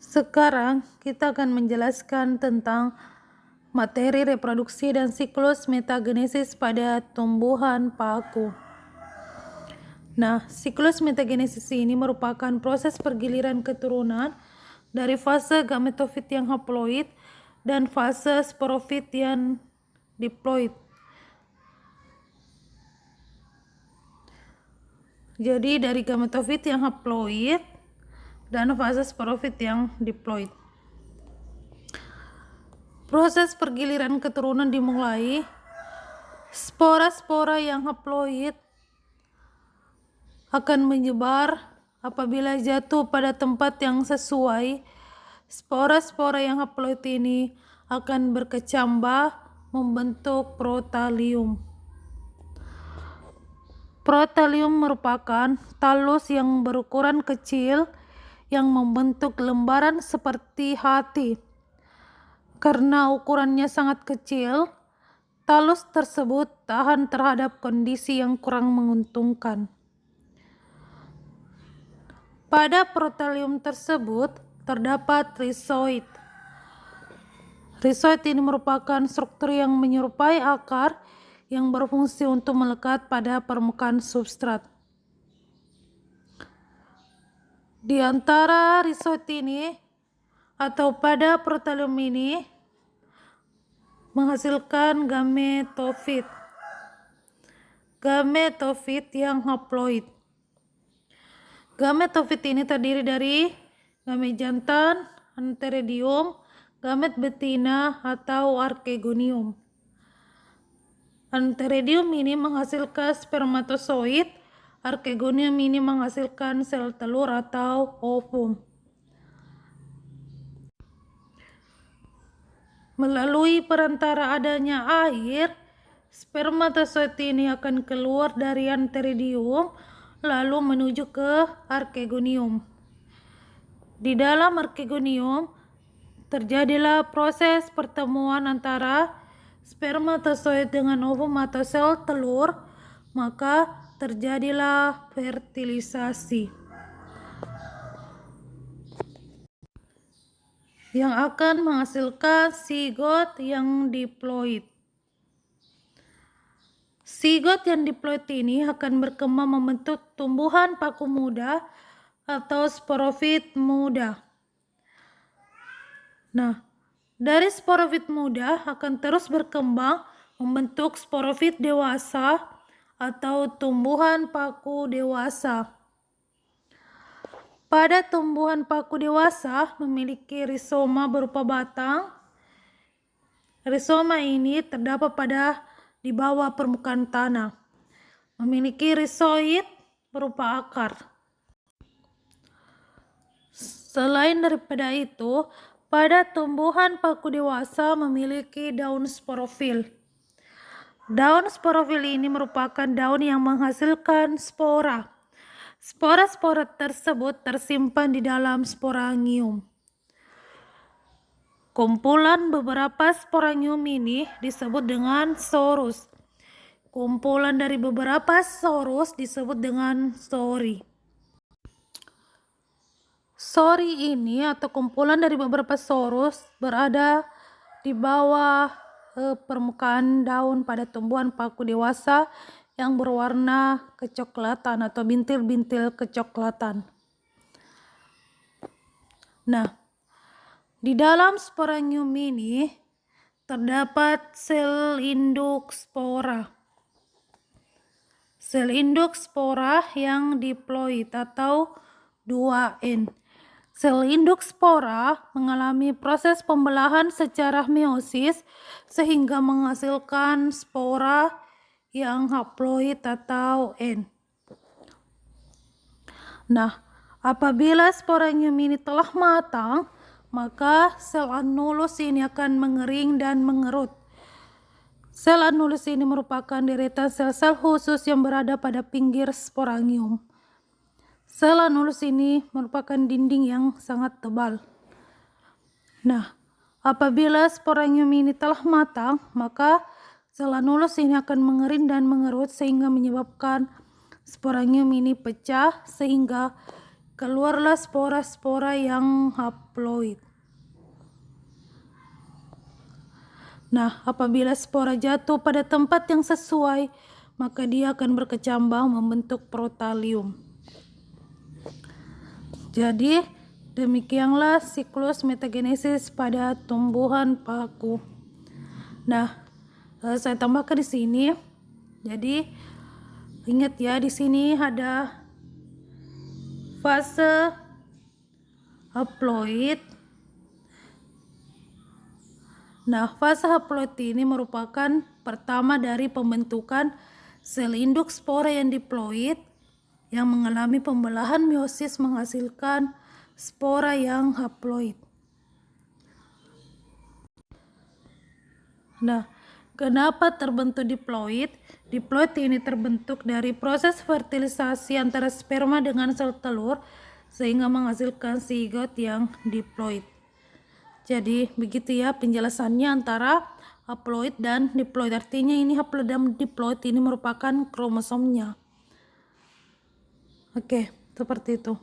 Sekarang kita akan menjelaskan tentang materi reproduksi dan siklus metagenesis pada tumbuhan paku. Nah, siklus metagenesis ini merupakan proses pergiliran keturunan dari fase gametofit yang haploid dan fase sporofit yang diploid. Jadi dari gametofit yang haploid dan fase sporofit yang diploid. Proses pergiliran keturunan dimulai spora-spora yang haploid akan menyebar apabila jatuh pada tempat yang sesuai. Spora-spora yang haploid ini akan berkecambah membentuk protalium. Protalium merupakan talus yang berukuran kecil yang membentuk lembaran seperti hati. Karena ukurannya sangat kecil, talus tersebut tahan terhadap kondisi yang kurang menguntungkan. Pada protalium tersebut terdapat rizoid. Rizoid ini merupakan struktur yang menyerupai akar yang berfungsi untuk melekat pada permukaan substrat. Di antara rizoid ini atau pada protalium ini menghasilkan gametofit. Gametofit yang haploid. Gametofit ini terdiri dari gamet jantan, antheridium, gamet betina atau archegonium. Antheridium ini menghasilkan spermatozoid, archegonium ini menghasilkan sel telur atau ovum. Melalui perantara adanya air, spermatozoid ini akan keluar dari antheridium lalu menuju ke archegonium. Di dalam archegonium terjadilah proses pertemuan antara spermatozoid dengan ovum atau sel telur, maka terjadilah fertilisasi yang akan menghasilkan zigot yang diploid. Zigot yang diploid ini akan berkembang membentuk tumbuhan paku muda atau sporofit muda. Nah, dari sporofit muda akan terus berkembang membentuk sporofit dewasa atau tumbuhan paku dewasa. Pada tumbuhan paku dewasa memiliki rizoma berupa batang. Rizoma ini terdapat di bawah permukaan tanah. Memiliki rizoid berupa akar. Selain daripada itu, pada tumbuhan paku dewasa memiliki daun sporofil. Daun sporofil ini merupakan daun yang menghasilkan spora. Spora-spora tersebut tersimpan di dalam sporangium. Kumpulan beberapa sporangium ini disebut dengan sorus. Kumpulan dari beberapa sorus disebut dengan sori. Sori ini atau kumpulan dari beberapa sorus berada di bawah permukaan daun pada tumbuhan paku dewasa yang berwarna kecoklatan atau bintil-bintil kecoklatan. Nah, di dalam sporangium ini terdapat sel induk spora. Sel induk spora yang diploid atau 2N. Sel induk spora mengalami proses pembelahan secara meiosis sehingga menghasilkan spora yang haploid atau N. Nah, apabila sporangium ini telah matang, maka sel annulus ini akan mengering dan mengerut. Sel annulus ini merupakan deretan sel-sel khusus yang berada pada pinggir sporangium. Sel annulus ini merupakan dinding yang sangat tebal. Nah, apabila sporangium ini telah matang, maka sel annulus ini akan mengering dan mengerut sehingga menyebabkan sporangium ini pecah sehingga keluarlah spora-spora yang haploid. Nah, apabila spora jatuh pada tempat yang sesuai, maka dia akan berkecambang membentuk protalium. Jadi, demikianlah siklus metagenesis pada tumbuhan paku. Nah, saya tambahkan di sini. Jadi, ingat ya, di sini ada fase haploid. Nah, fase haploid ini merupakan pertama dari pembentukan sel induk spora yang diploid yang mengalami pembelahan meiosis menghasilkan spora yang haploid. Nah, kenapa terbentuk diploid? Diploid ini terbentuk dari proses fertilisasi antara sperma dengan sel telur sehingga menghasilkan zigot yang diploid. Jadi begitu ya penjelasannya antara haploid dan diploid. Artinya ini haploid dan diploid ini merupakan kromosomnya. Oke, seperti itu.